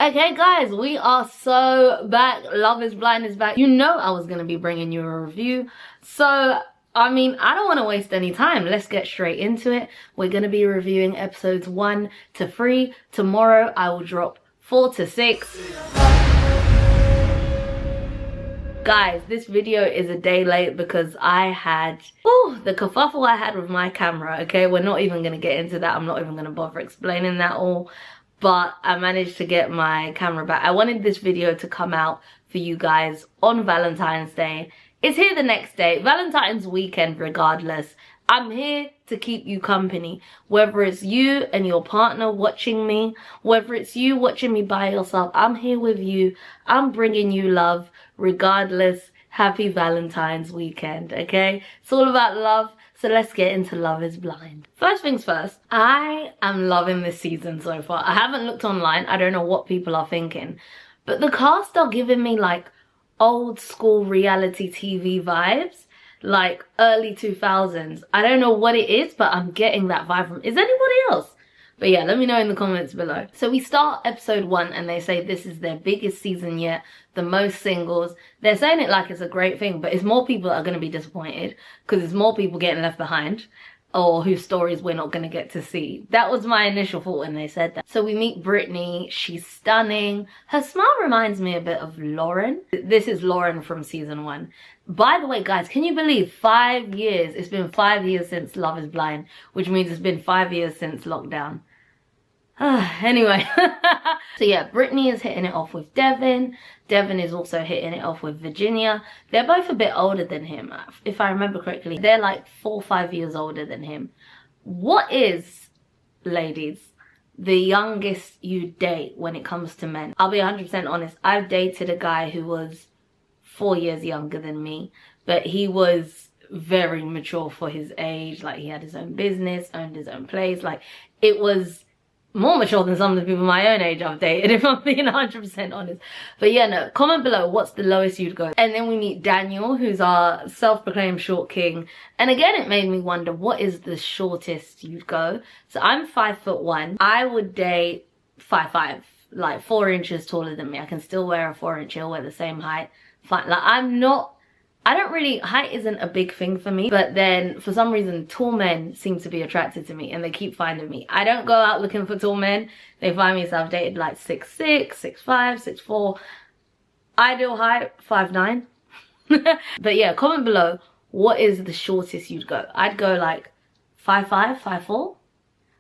Okay guys, we are so back. Love is Blind is back. You know I was going to be bringing you a review. So, I mean, I don't want to waste any time. Let's get straight into it. We're going to be reviewing episodes 1 to 3. Tomorrow I will drop 4 to 6. Guys, this video is a day late because I had the kerfuffle I had with my camera. Okay, we're not even going to get into that. I'm not even going to bother explaining that all. But I managed to get my camera back. I wanted this video to come out for you guys on Valentine's Day. It's here the next day, Valentine's weekend regardless. I'm here to keep you company. Whether it's you and your partner watching me, whether it's you watching me by yourself, I'm here with you. I'm bringing you love regardless. Happy Valentine's weekend, okay? It's all about love. So let's get into Love is Blind. First things first, I am loving this season so far. I haven't looked online. I don't know what people are thinking. But the cast are giving me like old school reality TV vibes. Like early 2000s. I don't know what it is, but I'm getting that vibe from... Is anybody else? But yeah, let me know in the comments below. So we start episode 1 and they say this is their biggest season yet. The most singles. They're saying it like it's a great thing, but it's more people that are going to be disappointed because it's more people getting left behind or whose stories we're not going to get to see. That was my initial thought when they said that. So we meet Brittany. She's stunning. Her smile reminds me a bit of Lauren. This is Lauren from season 1. By the way, guys, can you believe 5 years? It's been 5 years since Love is Blind, which means it's been 5 years since lockdown. Anyway, so yeah, Brittany is hitting it off with Devin. Devin is also hitting it off with Virginia. They're both a bit older than him, if I remember correctly. They're like 4 or 5 years older than him. What is, ladies, the youngest you date when it comes to men? I'll be 100% honest. I've dated a guy who was 4 years younger than me, but he was very mature for his age. Like, he had his own business, owned his own place. Like, it was more mature than some of the people my own age I've dated, if I'm being 100% honest. But yeah, no, comment below what's the lowest you'd go. And then we meet Daniel, who's our self-proclaimed short king. And again, it made me wonder, what is the shortest you'd go? So I'm 5'1". I would date 5'5", like 4 inches taller than me. I can still wear a 4-inch heel, we're the same height. Fine. Like, I don't really, height isn't a big thing for me, but then for some reason tall men seem to be attracted to me and they keep finding me. I don't go out looking for tall men. They find me, so I've dated like 6'6", 6'5", 6'4". Ideal height, 5'9". But yeah, comment below, what is the shortest you'd go? I'd go like 5'5", 5'4".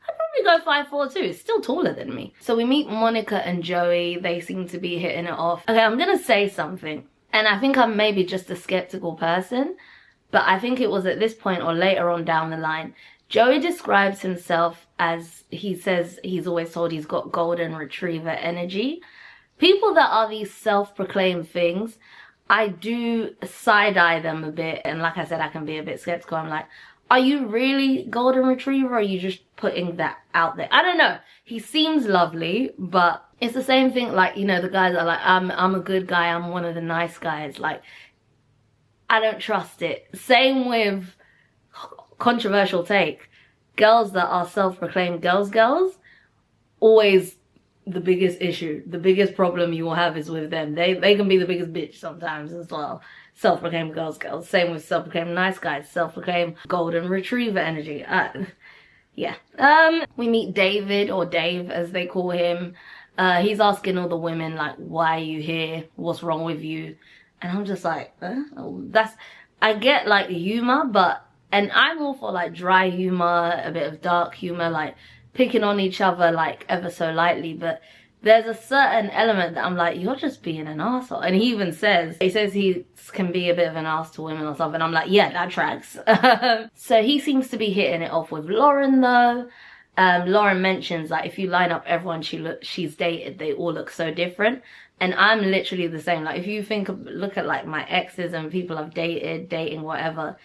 I'd probably go 5'4" too. It's still taller than me. So we meet Monica and Joey. They seem to be hitting it off. Okay, I'm gonna say something. And I think I'm maybe just a skeptical person, but I think it was at this point or later on down the line. Joey describes himself as, he says he's always told he's got golden retriever energy. People that are these self-proclaimed things, I do side-eye them a bit. And like I said, I can be a bit skeptical. I'm like, are you really golden retriever, or are you just putting that out there? I don't know. He seems lovely, but it's the same thing, like, you know, the guys are like, I'm a good guy, I'm one of the nice guys. Like, I don't trust it. Same with, controversial take, girls that are self-proclaimed girls, always the biggest issue. The biggest problem you will have is with them. They can be the biggest bitch sometimes as well. Self-proclaimed girls. Same with self-proclaimed nice guys. Self-proclaimed golden retriever energy. Yeah. We meet David, or Dave as they call him. He's asking all the women, like, why are you here? What's wrong with you? And I'm just like, I get like humor, and I'm all for like dry humor, a bit of dark humor, like picking on each other like ever so lightly, but there's a certain element that I'm like, you're just being an arsehole. And he even says, he can be a bit of an arse to women or something. I'm like, yeah, that tracks. So he seems to be hitting it off with Lauren though. Lauren mentions, like, if you line up everyone she's dated, they all look so different. And I'm literally the same. Like, if you look at like my exes and people I've dating, whatever,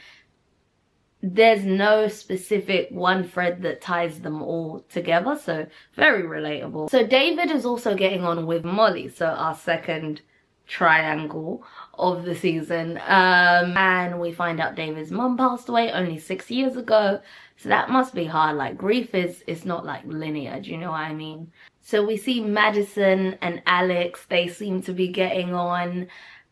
there's no specific one thread that ties them all together. So very relatable. So David is also getting on with Molly, so our second triangle of the season. And we find out David's mum passed away only 6 years ago. So that must be hard. Like, grief is not like linear, do you know what I mean? So we see Madison and Alex, they seem to be getting on,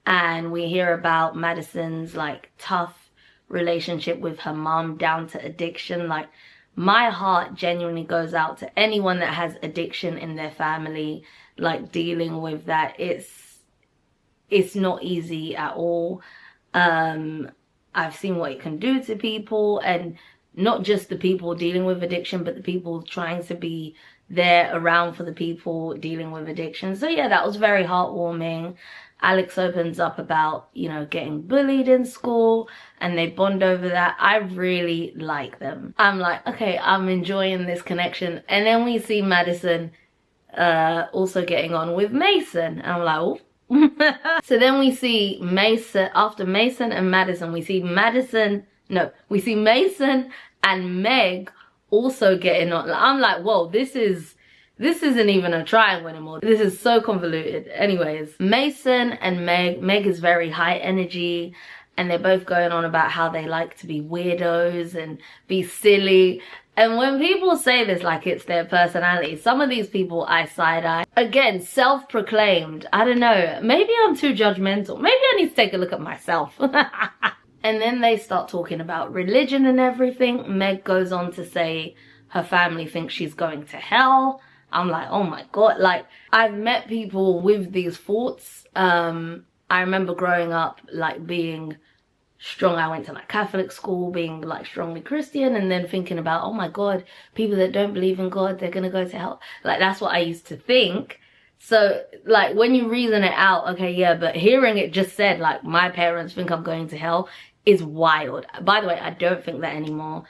and we hear about Madison's like tough relationship with her mom down to addiction. Like, my heart genuinely goes out to anyone that has addiction in their family, like dealing with that. It's not easy at all. I've seen what it can do to people, and not just the people dealing with addiction, but the people trying to be there around for the people dealing with addiction. So yeah, that was very heartwarming. Alex opens up about, you know, getting bullied in school, and they bond over that. I really like them. I'm like, okay, I'm enjoying this connection. And then we see Madison also getting on with Mason, and I'm like, oh. So then we see Mason, after Mason and Madison, we see Mason and Meg also getting on. I'm like, whoa, this isn't even a triangle anymore. This is so convoluted. Anyways, Mason and Meg is very high energy, and they're both going on about how they like to be weirdos and be silly. And when people say this like it's their personality, some of these people I side-eye. Again, self-proclaimed. I don't know. Maybe I'm too judgmental. Maybe I need to take a look at myself. And then they start talking about religion and everything. Meg goes on to say her family thinks she's going to hell. I'm like, oh my God. Like, I've met people with these thoughts. I remember growing up, like, being strong. I went to like Catholic school, being like strongly Christian, and then thinking about, oh my God, people that don't believe in God, they're gonna go to hell. Like, that's what I used to think. So like, when you reason it out, okay, yeah, but hearing it just said like my parents think I'm going to hell is wild. By the way, I don't think that anymore.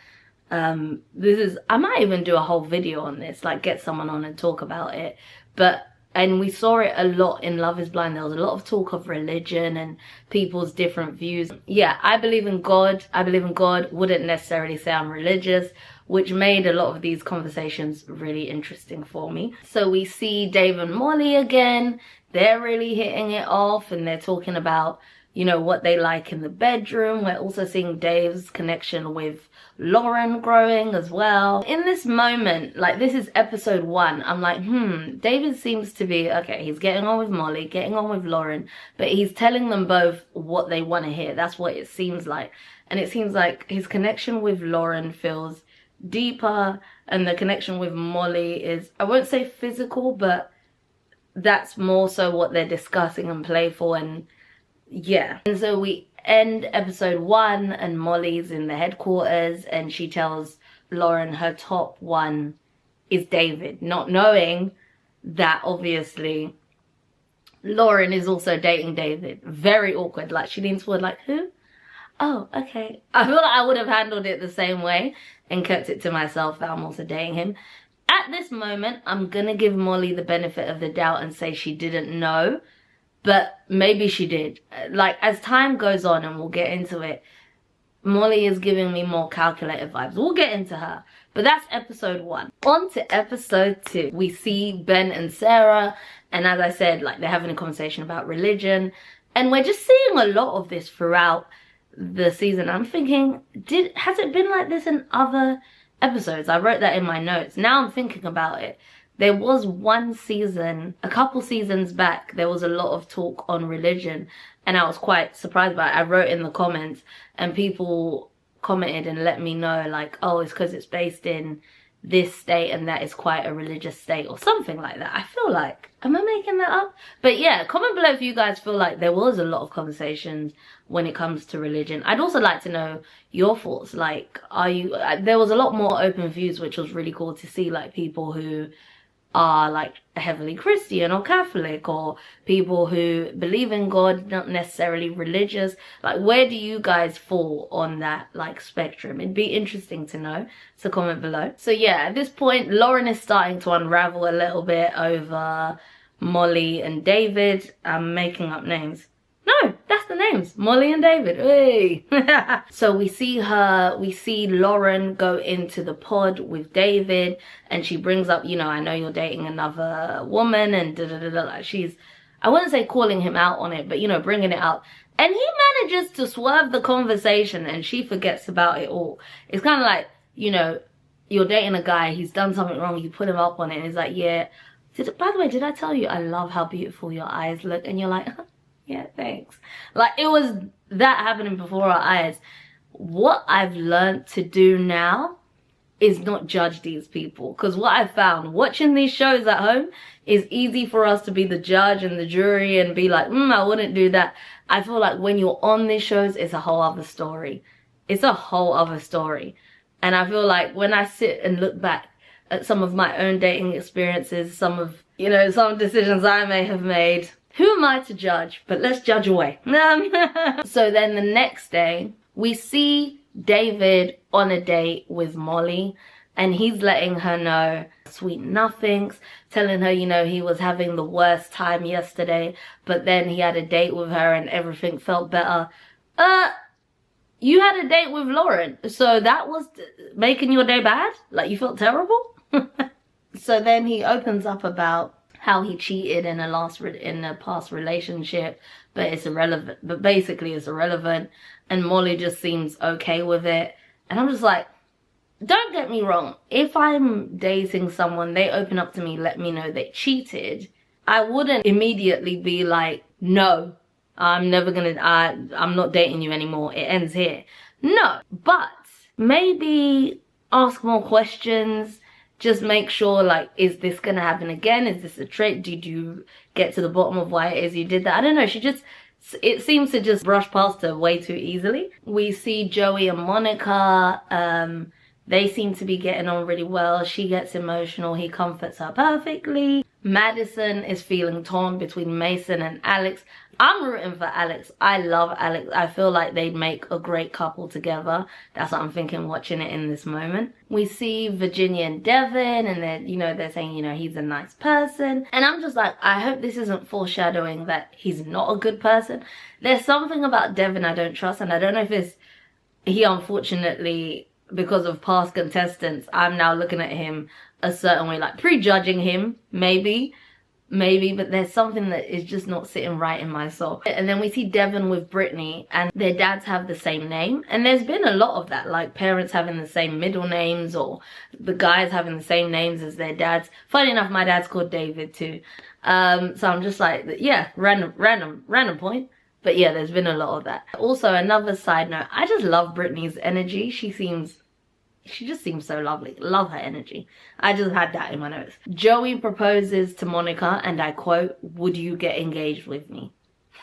I might even do a whole video on this, like get someone on and talk about it. And we saw it a lot in Love is Blind. There was a lot of talk of religion and people's different views. Yeah, I believe in God. I believe in God. Wouldn't necessarily say I'm religious, which made a lot of these conversations really interesting for me. So we see Dave and Molly again. They're really hitting it off, and they're talking about, you know, what they like in the bedroom. We're also seeing Dave's connection with Lauren growing as well. In this moment, like, this is episode 1, I'm like, David seems to be, okay, he's getting on with Molly, getting on with Lauren, but he's telling them both what they want to hear. That's what it seems like. And it seems like his connection with Lauren feels deeper, and the connection with Molly is, I won't say physical, but that's more so what they're discussing and playful. And yeah, and so we end episode 1, and Molly's in the headquarters, and she tells Lauren her top one is David, not knowing that obviously Lauren is also dating David. Very awkward. Like, she leans forward like, who? Oh, okay. I feel like I would have handled it the same way and kept it to myself that I'm also dating him. At this moment, I'm gonna give Molly the benefit of the doubt and say she didn't know. But maybe she did. Like, as time goes on, and we'll get into it, Molly is giving me more calculated vibes. We'll get into her. But that's episode 1. On to episode 2. We see Ben and Sarah. And as I said, like, they're having a conversation about religion. And we're just seeing a lot of this throughout the season. I'm thinking, has it been like this in other episodes? I wrote that in my notes. Now I'm thinking about it. There was one season, a couple seasons back, there was a lot of talk on religion, and I was quite surprised by it. I wrote in the comments, and people commented and let me know, like, oh, it's because it's based in this state, and that is quite a religious state, or something like that. I feel like, am I making that up? But yeah, comment below if you guys feel like there was a lot of conversations when it comes to religion. I'd also like to know your thoughts. Like, there was a lot more open views, which was really cool to see, like, people who are like heavily Christian or Catholic, or people who believe in God, not necessarily religious. Like, where do you guys fall on that like spectrum? It'd be interesting to know, so comment below. So yeah, at this point Lauren is starting to unravel a little bit over Molly and David. I'm making up names. No, that's the names. Molly and David. Hey. So we see Lauren go into the pod with David, and she brings up, you know, I know you're dating another woman, and like, she's, I wouldn't say calling him out on it, but, you know, bringing it up. And he manages to swerve the conversation, and she forgets about it all. It's kind of like, you know, you're dating a guy, he's done something wrong, you put him up on it, and he's like, yeah, By the way, did I tell you I love how beautiful your eyes look? And you're like, yeah, thanks. Like, it was that happening before our eyes. What I've learned to do now is not judge these people. Because what I found watching these shows at home is easy for us to be the judge and the jury and be like, I wouldn't do that. I feel like when you're on these shows, it's a whole other story. It's a whole other story. And I feel like when I sit and look back at some of my own dating experiences, some of, some decisions I may have made, who am I to judge? But let's judge away. So then the next day, we see David on a date with Molly, and he's letting her know sweet nothings, telling her, he was having the worst time yesterday, but then he had a date with her and everything felt better. You had a date with Lauren, so that was making your day bad? Like, you felt terrible? So then he opens up about how he cheated in a past relationship, but it's irrelevant. But basically it's irrelevant, and Molly just seems okay with it. And I'm just like, don't get me wrong. If I'm dating someone, they open up to me, let me know they cheated, I wouldn't immediately be like, no, I'm not dating you anymore. It ends here. No, but maybe ask more questions. Just make sure, like, is this gonna happen again? Is this a trick? Did you get to the bottom of why it is you did that? I don't know. It seems to just brush past her way too easily. We see Joey and Monica. They seem to be getting on really well. She gets emotional. He comforts her perfectly. Madison is feeling torn between Mason and Alex. I'm rooting for Alex. I love Alex. I feel like they'd make a great couple together. That's what I'm thinking watching it in this moment. We see Virginia and Devin, and they're saying, he's a nice person. And I'm just like, I hope this isn't foreshadowing that he's not a good person. There's something about Devin I don't trust, and I don't know if he unfortunately, because of past contestants, I'm now looking at him a certain way, like prejudging him, maybe, but there's something that is just not sitting right in my soul. And then we see Devin with Brittany, and their dads have the same name, and there's been a lot of that, like parents having the same middle names, or the guys having the same names as their dads. Funny enough, my dad's called David too. So I'm just like, yeah, random point. But yeah, there's been a lot of that. Also, another side note, I just love Brittany's energy. She just seems so lovely. Love her energy. I just had that in my notes. Joey proposes to Monica, and I quote, "Would you get engaged with me?"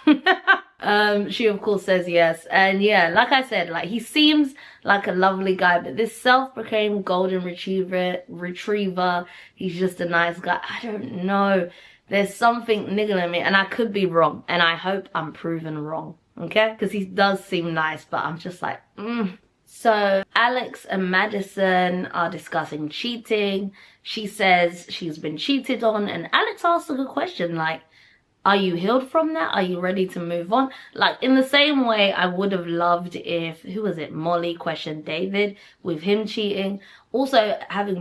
She of course says yes. And yeah, like I said, like, he seems like a lovely guy, but this self-proclaimed golden retriever, he's just a nice guy. I don't know. There's something niggling me, and I could be wrong, and I hope I'm proven wrong, okay? Because he does seem nice, but I'm just like, So Alex and Madison are discussing cheating. She says she's been cheated on, and Alex asks a good question, like, are you healed from that? Are you ready to move on? Like, in the same way I would have loved if, Molly questioned David with him cheating. Also,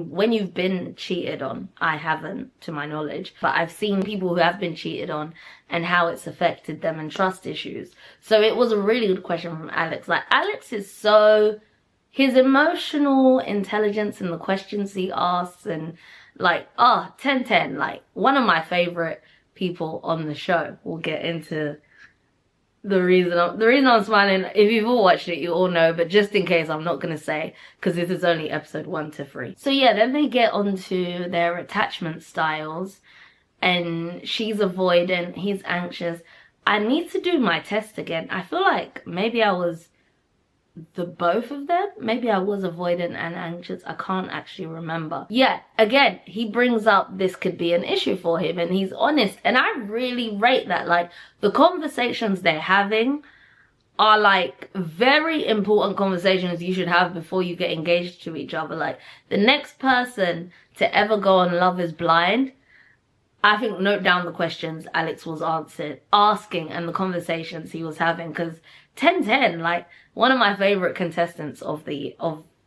when you've been cheated on, I haven't, to my knowledge, but I've seen people who have been cheated on and how it's affected them and trust issues. So it was a really good question from Alex. Like, Alex is his emotional intelligence and the questions he asks, and like, 10/10, like, one of my favorite people on the show. We'll get into the reason I'm smiling. If you've all watched it, you all know, but just in case, I'm not gonna say, because this is only episode 1 to 3. So yeah, then they get onto their attachment styles, and she's avoidant, he's anxious. I need to do my test again. I feel like maybe I was both of them. Maybe I was avoidant and anxious. I can't actually remember. Yeah, again, he brings up this could be an issue for him, and he's honest, and I really rate that. Like, the conversations they're having are like very important conversations you should have before you get engaged to each other. Like, the next person to ever go on Love is Blind, I think, note down the questions Alex was asking and the conversations he was having, because 10/10, like, one of my favorite contestants of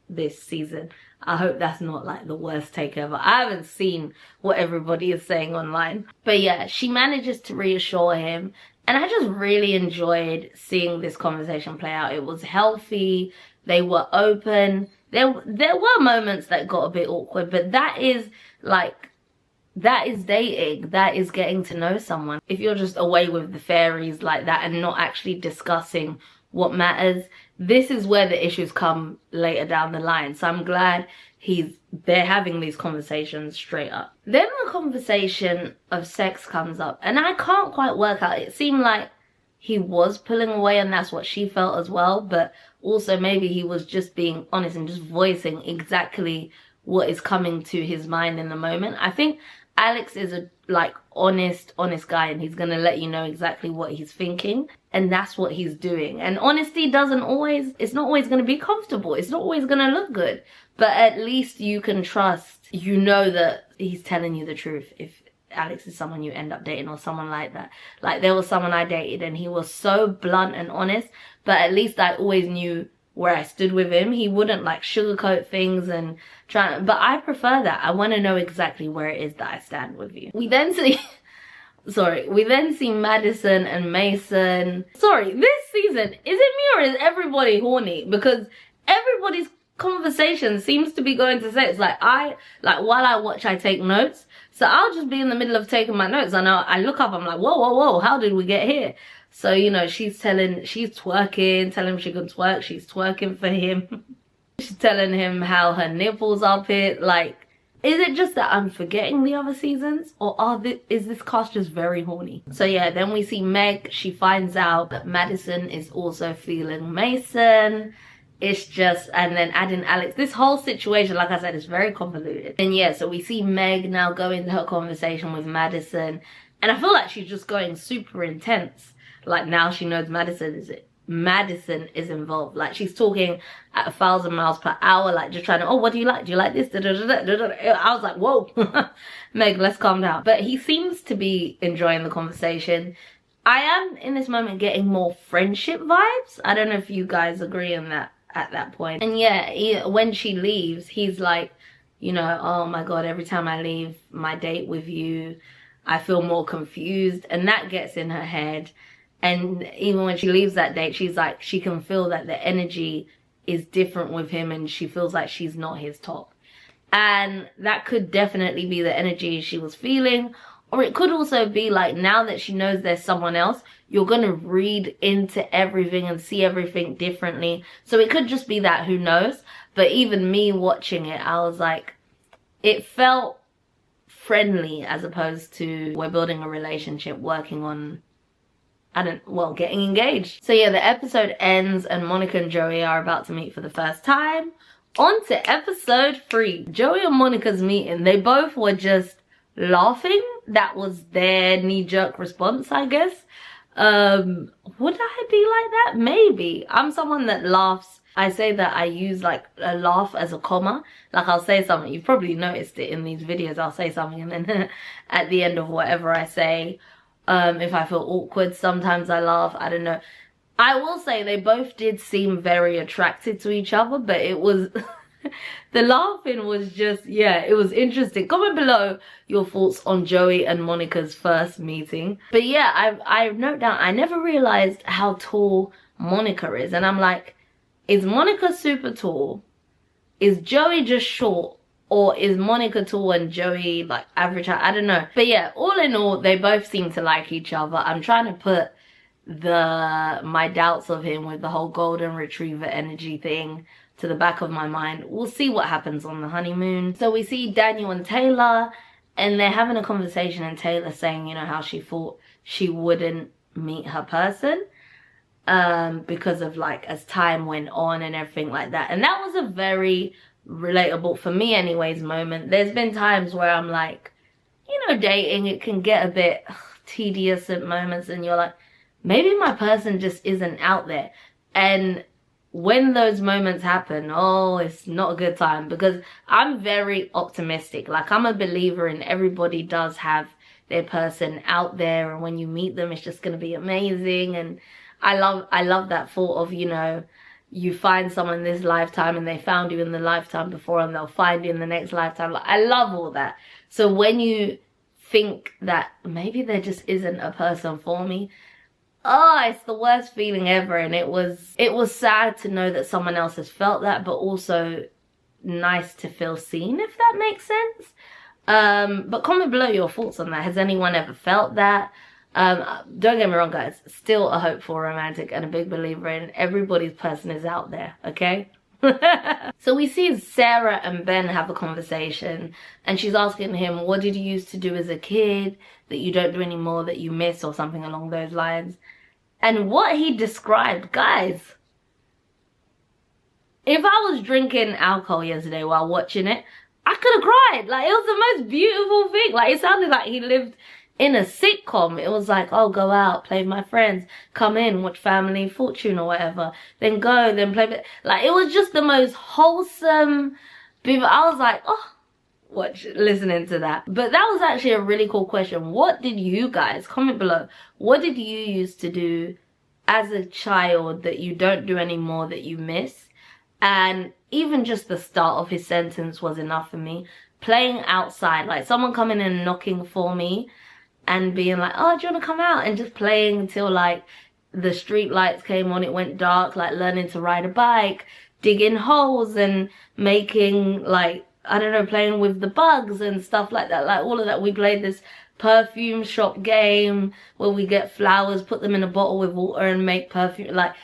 this season. I hope that's not like the worst take ever. I haven't seen what everybody is saying online. But yeah, she manages to reassure him, and I just really enjoyed seeing this conversation play out. It was healthy. They were open. There were moments that got a bit awkward, but that is like that is dating. That is getting to know someone. If you're just away with the fairies like that and not actually discussing what matters, this is where the issues come later down the line. So I'm glad they're having these conversations straight up. Then the conversation of sex comes up, and I can't quite work out. It seemed like he was pulling away, and that's what she felt as well, but also maybe he was just being honest and just voicing exactly what is coming to his mind in the moment. I think Alex is a honest guy, and he's gonna let you know exactly what he's thinking, and that's what he's doing. And honesty it's not always gonna be comfortable, it's not always gonna look good, but at least you can trust, you know, that he's telling you the truth. If Alex is someone you end up dating or someone like that. Like, there was someone I dated and he was so blunt and honest, but at least I always knew where I stood with him. He wouldn't sugarcoat things and but I prefer that. I want to know exactly where it is that I stand with you. We then see Madison and Mason. This season, is it me or is everybody horny? Because everybody's conversation seems to be going to sex. While I watch, I take notes. So I'll just be in the middle of taking my notes, and I look up, I'm like, whoa, how did we get here? So, you know, she's twerking, telling him she can twerk, she's twerking for him. She's telling him how her nipples are pit. Is it just that I'm forgetting the other seasons, or is this cast just very horny? So yeah, then we see Meg. She finds out that Madison is also feeling Mason. It's just, and then adding Alex. This whole situation, like I said, is very convoluted. And yeah, so we see Meg now go into her conversation with Madison, and I feel like she's just going super intense. Now she knows Madison is involved. She's talking at 1,000 miles per hour, just trying to, oh, what do you like? Do you like this? I was like, whoa, Meg, let's calm down. But he seems to be enjoying the conversation. I am, in this moment, getting more friendship vibes. I don't know if you guys agree on that at that point. And yeah, when she leaves, he's like, you know, oh my God, every time I leave my date with you, I feel more confused. And that gets in her head. And even when she leaves that date, she's like, she can feel that the energy is different with him, and she feels like she's not his top. And that could definitely be the energy she was feeling. Or it could also be now that she knows there's someone else, you're going to read into everything and see everything differently. So it could just be that, who knows? But even me watching it, I was like, it felt friendly as opposed to we're building a relationship, working on, getting engaged. So yeah, the episode ends and Monica and Joey are about to meet for the first time. On to episode 3. Joey and Monica's meeting, they both were just laughing. That was their knee-jerk response, I guess. Would I be like that? Maybe. I'm someone that laughs. I say that I use a laugh as a comma. I'll say something, you've probably noticed it in these videos, I'll say something and then at the end of whatever I say, if I feel awkward, sometimes I laugh. I don't know. I will say they both did seem very attracted to each other, but it was the laughing was just, yeah, it was interesting. Comment below your thoughts on Joey and Monica's first meeting. But yeah, I note down, I never realized how tall Monica is, and I'm like, is Monica super tall? Is Joey just short? Or is Monica tall and Joey average height? I don't know. But yeah, all in all, they both seem to like each other. I'm trying to put my doubts of him with the whole golden retriever energy thing to the back of my mind. We'll see what happens on the honeymoon. So we see Daniel and Taylor, and they're having a conversation, and Taylor saying, you know, how she thought she wouldn't meet her person because of as time went on and everything like that. And that was a very relatable, for me anyways, moment. There's been times where I'm like, you know, dating, it can get a bit tedious at moments, and you're like, maybe my person just isn't out there. And when those moments happen, oh, it's not a good time, because I'm very optimistic. I'm a believer in everybody does have their person out there, and when you meet them, it's just going to be amazing. And I love that thought of, you know, you find someone this lifetime and they found you in the lifetime before, and they'll find you in the next lifetime. I love all that. So when you think that maybe there just isn't a person for me, oh, it's the worst feeling ever. And it was sad to know that someone else has felt that, but also nice to feel seen, if that makes sense. But comment below your thoughts on that. Has anyone ever felt that? Don't get me wrong, guys, still a hopeful romantic and a big believer in everybody's person is out there, okay? So we see Sarah and Ben have a conversation, and she's asking him, what did you used to do as a kid that you don't do anymore, that you miss, or something along those lines. And what he described, guys, if I was drinking alcohol yesterday while watching it, I could have cried. Like, it was the most beautiful thing. Like, it sounded like he lived in a sitcom. It was like, oh, go out, play with my friends, come in, watch Family Fortune or whatever, then go, then play. Like, it was just the most wholesome. I was like, oh, listening to that. But that was actually a really cool question. What did you guys, comment below, what did you used to do as a child that you don't do anymore, that you miss? And even just the start of his sentence was enough for me. Playing outside, like someone coming and knocking for me and being like, oh, do you want to come out? And just playing until like the street lights came on, it went dark, like learning to ride a bike, digging holes and making like, I don't know, playing with the bugs and stuff like that. Like all of that. We played this perfume shop game where we get flowers, put them in a bottle with water and make perfume. Like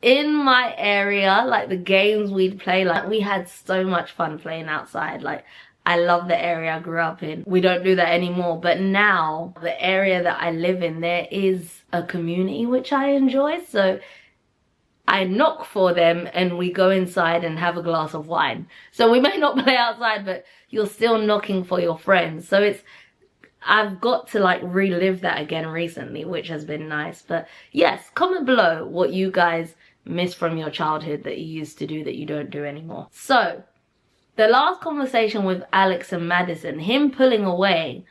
in my area, like the games we'd play, like we had so much fun playing outside. Like I love the area I grew up in. We don't do that anymore. But now the area that I live in, there is a community which I enjoy. So I knock for them and we go inside and have a glass of wine. So we may not play outside, but you're still knocking for your friends. So I've got to like relive that again recently, which has been nice. But yes, comment below what you guys miss from your childhood that you used to do that you don't do anymore. So the last conversation with Alex and Madison, him pulling away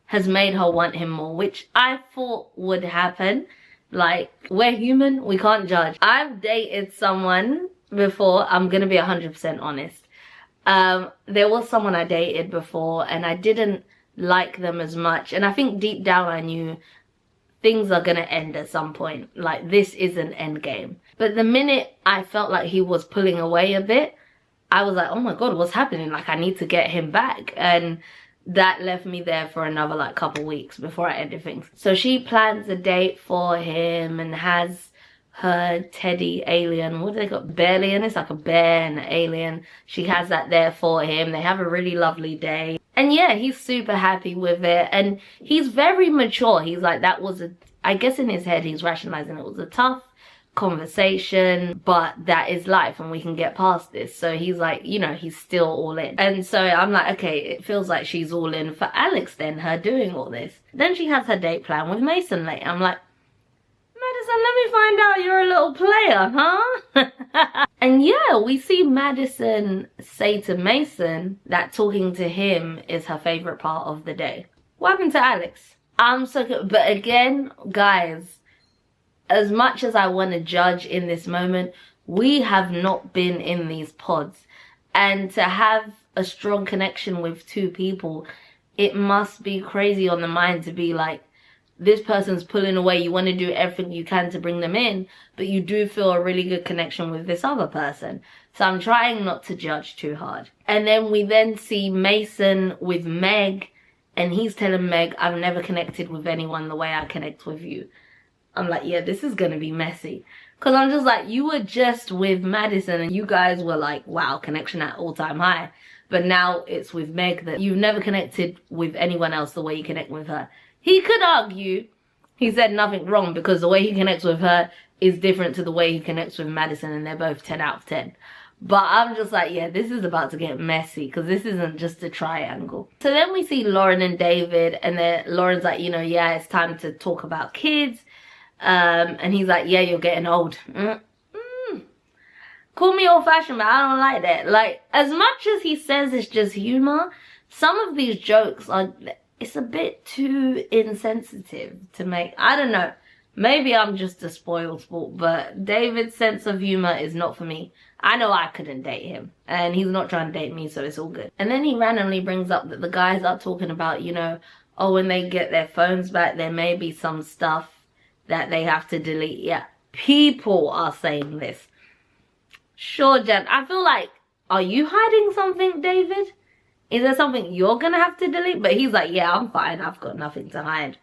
has made her want him more, which I thought would happen. Like, we're human, we can't judge. I've dated someone before, I'm gonna be 100% honest. There was someone I dated before and I didn't like them as much. And I think deep down I knew things are gonna end at some point. Like, this is an end game. But the minute I felt like he was pulling away a bit, I was like, oh my God, what's happening? Like, I need to get him back. And that left me there for another like couple weeks before I ended things. So she plans a date for him and has her teddy alien, what do they got? Bearlian, it's like a bear and an alien. She has that there for him. They have a really lovely day. And yeah, he's super happy with it. And he's very mature. He's like, that was I guess in his head he's rationalizing it was a tough conversation, but that is life and we can get past this. So he's like, you know, he's still all in. And so I'm like, okay, it feels like she's all in for Alex then, her doing all this. Then she has her date plan with Mason later. I'm like, Madison, let me find out you're a little player, huh? And yeah, we see Madison say to Mason that talking to him is her favorite part of the day. What happened to Alex? I'm so, but again, guys, as much as I want to judge in this moment, we have not been in these pods. And to have a strong connection with two people, it must be crazy on the mind to be like, this person's pulling away, you want to do everything you can to bring them in, but you do feel a really good connection with this other person. So I'm trying not to judge too hard. And then we then see Mason with Meg, and he's telling Meg, I've never connected with anyone the way I connect with you. I'm like, yeah, this is gonna be messy. Because I'm just like, you were just with Madison and you guys were like, wow, connection at all-time high. But now it's with Meg that you've never connected with anyone else the way you connect with her. He could argue he said nothing wrong because the way he connects with her is different to the way he connects with Madison, and they're both 10 out of 10. But I'm just like, yeah, this is about to get messy because this isn't just a triangle. So then we see Lauren and David, and then Lauren's like, you know, yeah, it's time to talk about kids. And he's like, yeah, you're getting old. Call me old-fashioned, but I don't like that. Like, as much as he says it's just humor, some of these jokes are, it's a bit too insensitive to make. I don't know. Maybe I'm just a spoiled sport, but David's sense of humor is not for me. I know I couldn't date him, and he's not trying to date me, so it's all good. And then he randomly brings up that the guys are talking about, you know, oh, when they get their phones back, there may be some stuff that they have to delete. Yeah, people are saying this. Sure, Jen, I feel like, are you hiding something, David? Is there something you're gonna have to delete? But he's like, yeah, I'm fine. I've got nothing to hide.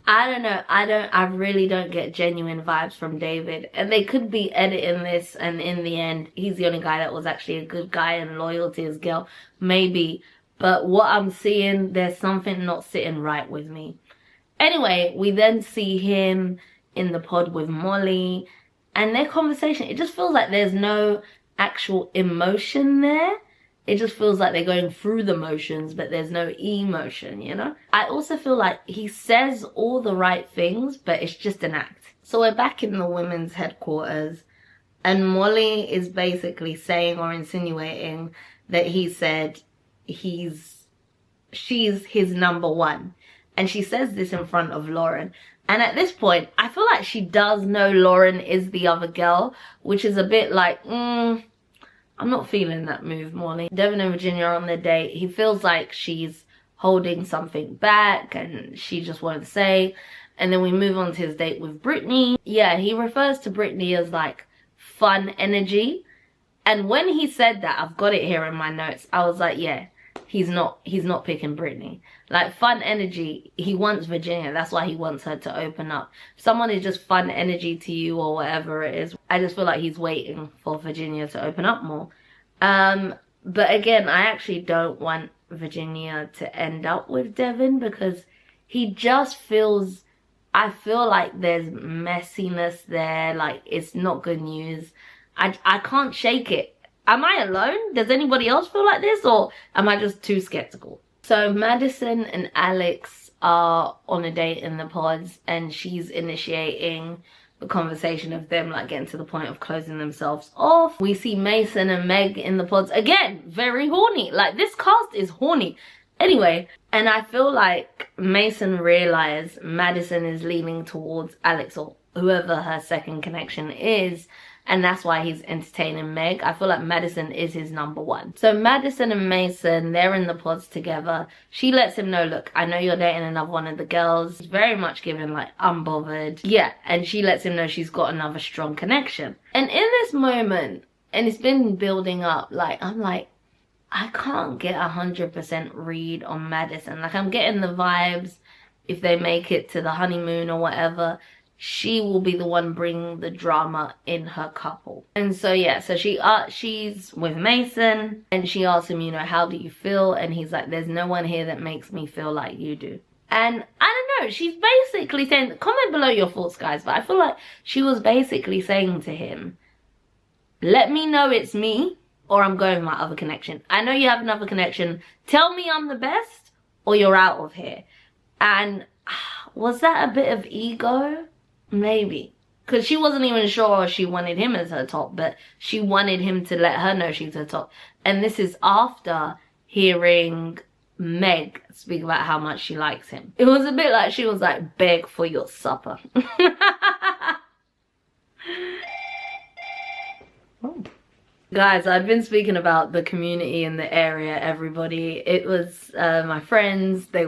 I don't know. I really don't get genuine vibes from David. And they could be editing this and in the end, he's the only guy that was actually a good guy and loyal to his girl. Maybe. But what I'm seeing, there's something not sitting right with me. Anyway, we then see him in the pod with Molly. And their conversation, it just feels like there's no actual emotion there. It just feels like they're going through the motions, but there's no emotion, you know? I also feel like he says all the right things, but it's just an act. So we're back in the women's headquarters, and Molly is basically saying or insinuating that he said she's his number one. And she says this in front of Lauren. And at this point, I feel like she does know Lauren is the other girl, which is a bit like, I'm not feeling that move, Molly. Devin and Virginia are on their date. He feels like she's holding something back and she just won't say. And then we move on to his date with Brittany. Yeah, he refers to Brittany as like fun energy. And when he said that, I've got it here in my notes, I was like, yeah, he's not picking Brittany. Like fun energy, he wants Virginia. That's why he wants her to open up. If someone is just fun energy to you or whatever it is, I just feel like he's waiting for Virginia to open up more. But again, I actually don't want Virginia to end up with Devin because he just feels, I feel like there's messiness there. Like it's not good news. I can't shake it. Am I alone? Does anybody else feel like this, or am I just too skeptical? So Madison and Alex are on a date in the pods and she's initiating the conversation of them like getting to the point of closing themselves off. We see Mason and Meg in the pods. Again, very horny. Like this cast is horny. Anyway, and I feel like Mason realized Madison is leaning towards Alex or whoever her second connection is. And that's why he's entertaining Meg. I feel like Madison is his number one. So Madison and Mason, they're in the pods together. She lets him know, look, I know you're dating another one of the girls. He's very much given like unbothered. Yeah, and she lets him know she's got another strong connection. And in this moment, and it's been building up, like, I'm like, I can't get 100% read on Madison. Like, I'm getting the vibes if they make it to the honeymoon or whatever, she will be the one bringing the drama in her couple. And so yeah, so she's with Mason and she asks him, you know, how do you feel? And he's like, there's no one here that makes me feel like you do. And I don't know, she's basically saying, comment below your thoughts guys, but I feel like she was basically saying to him, let me know it's me or I'm going with my other connection. I know you have another connection. Tell me I'm the best or you're out of here. And was that a bit of ego? Maybe. Because she wasn't even sure she wanted him as her top, but she wanted him to let her know she's her top. And this is after hearing Meg speak about how much she likes him. It was a bit like she was like, beg for your supper. Oh. Guys, I've been speaking about the community in the area, everybody. It was my friends, they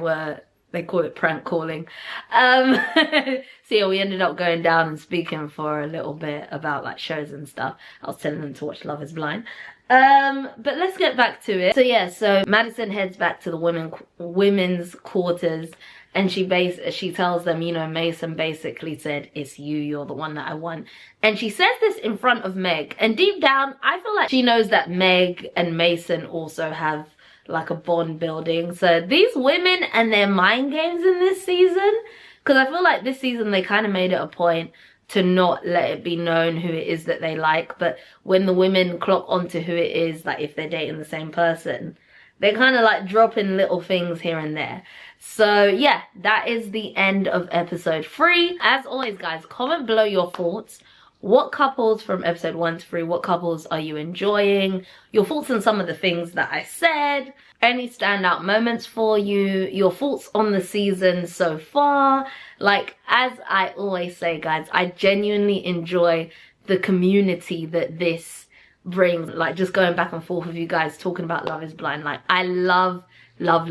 call it prank calling. So yeah, we ended up going down and speaking for a little bit about like shows and stuff. I was telling them to watch Love is Blind. But let's get back to it. So yeah, so Madison heads back to the women's quarters and she tells them, you know, Mason basically said, it's you, you're the one that I want. And she says this in front of Meg. And deep down, I feel like she knows that Meg and Mason also have like a bond building. So these women and their mind games in this season, because I feel like this season they kind of made it a point to not let it be known who it is that they like, but when the women clock onto who it is, like if they're dating the same person, they're kind of like dropping little things here and there. So yeah, that is the end of episode 3. As always guys, comment below your thoughts. What couples from episode 1 to 3, what couples are you enjoying? Your thoughts on some of the things that I said. Any standout moments for you? Your thoughts on the season so far? Like, as I always say, guys, I genuinely enjoy the community that this brings. Like, just going back and forth with you guys talking about Love is Blind. Like, I love I love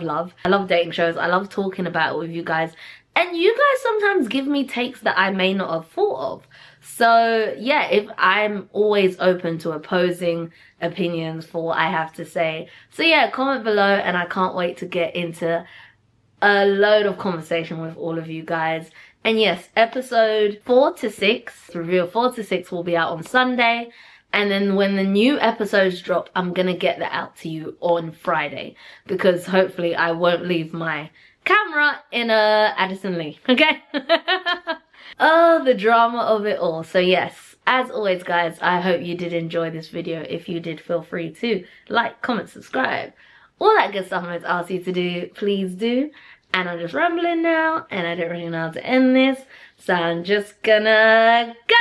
love. I love dating shows. I love talking about it with you guys. And you guys sometimes give me takes that I may not have thought of. So yeah, if I'm always open to opposing opinions for what I have to say. So yeah, comment below, and I can't wait to get into a load of conversation with all of you guys. And yes, episode 4 to 6, reveal 4 to 6 will be out on Sunday. And then when the new episodes drop, I'm gonna get that out to you on Friday, because hopefully I won't leave my camera in a Addison Lee, okay? Oh, the drama of it all. So yes, as always guys, I hope you did enjoy this video. If you did, feel free to like, comment, subscribe, all that good stuff I'm asked you to do, please do. And I'm just rambling now, and I don't really know how to end this, so I'm just gonna go.